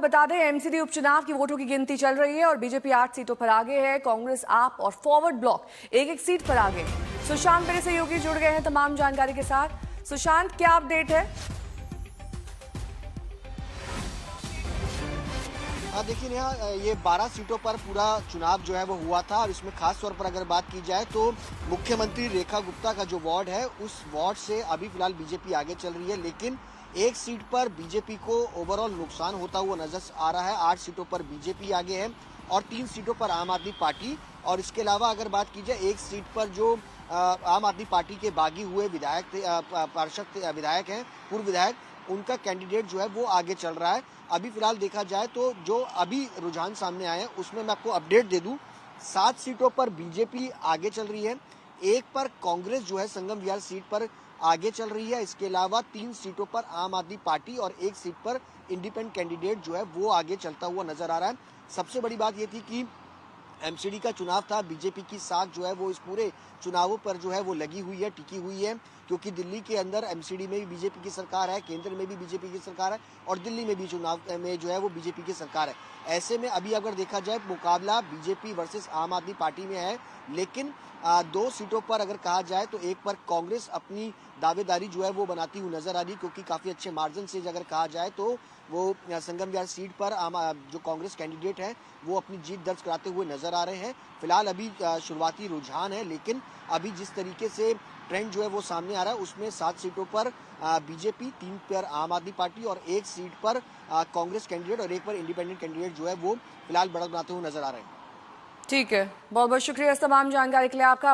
बता दें, एमसीडी उपचुनाव की वोटों की गिनती चल रही है और बीजेपी 8 सीटों पर आगे है। कांग्रेस, आप और फॉरवर्ड ब्लॉक एक एक सीट पर आगे। सुशांत मेरे सहयोगी जुड़ गए हैं तमाम जानकारी के साथ। सुशांत, क्या अपडेट है? देखिए नेहा, ये 12 सीटों पर पूरा चुनाव जो है वो हुआ था और इसमें खास तौर पर अगर बात की जाए तो मुख्यमंत्री रेखा गुप्ता का जो वार्ड है उस वार्ड से अभी फिलहाल बीजेपी आगे चल रही है, लेकिन एक सीट पर बीजेपी को ओवरऑल नुकसान होता हुआ नजर आ रहा है। 8 सीटों पर बीजेपी आगे है और 3 सीटों पर आम आदमी पार्टी। और इसके अलावा अगर बात की जाए, एक सीट पर जो आम आदमी पार्टी के बागी हुए पार्षद विधायक हैं, पूर्व विधायक, उनका कैंडिडेट जो है वो आगे चल रहा है। अभी फिलहाल देखा जाए तो जो अभी रुझान सामने आए हैं उसमें मैं आपको अपडेट दे दूं, 7 सीटों पर बीजेपी आगे चल रही है, एक पर कांग्रेस जो है संगम विहार सीट पर आगे चल रही है। इसके अलावा 3 सीटों पर आम आदमी पार्टी और एक सीट पर इंडिपेंडेंट कैंडिडेट जो है वो आगे चलता हुआ नजर आ रहा है। सबसे बड़ी बात ये थी कि एमसीडी का चुनाव था, बीजेपी की साख जो है वो इस पूरे चुनावों पर जो है वो लगी हुई है, टिकी हुई है, क्योंकि दिल्ली के अंदर एमसीडी में भी बीजेपी की सरकार है, केंद्र में भी बीजेपी की सरकार है और दिल्ली में भी चुनाव में जो है वो बीजेपी की सरकार है। ऐसे में अभी अगर देखा जाए मुकाबला बीजेपी वर्सेस आम आदमी पार्टी में है, लेकिन 2 सीटों पर अगर कहा जाए तो एक पर कांग्रेस अपनी दावेदारी जो है वो बनाती हुई नजर आ रही, क्योंकि काफी अच्छे मार्जिन से अगर कहा जाए तो वो संगम विहार सीट पर जो कांग्रेस कैंडिडेट है वो अपनी जीत दर्ज कराते हुए नजर आ रहे हैं। फिलहाल अभी शुरुआती रुझान है, लेकिन अभी जिस तरीके से ट्रेंड जो है वो सामने आ रहा है उसमें 7 सीटों पर बीजेपी, 3 पर आम आदमी पार्टी और एक सीट पर कांग्रेस कैंडिडेट और एक पर इंडिपेंडेंट कैंडिडेट जो है वो फिलहाल बढ़त बनाते हुए नजर आ रहे हैं। ठीक है, बहुत बहुत शुक्रिया इस तमाम जानकारी के लिए आपका।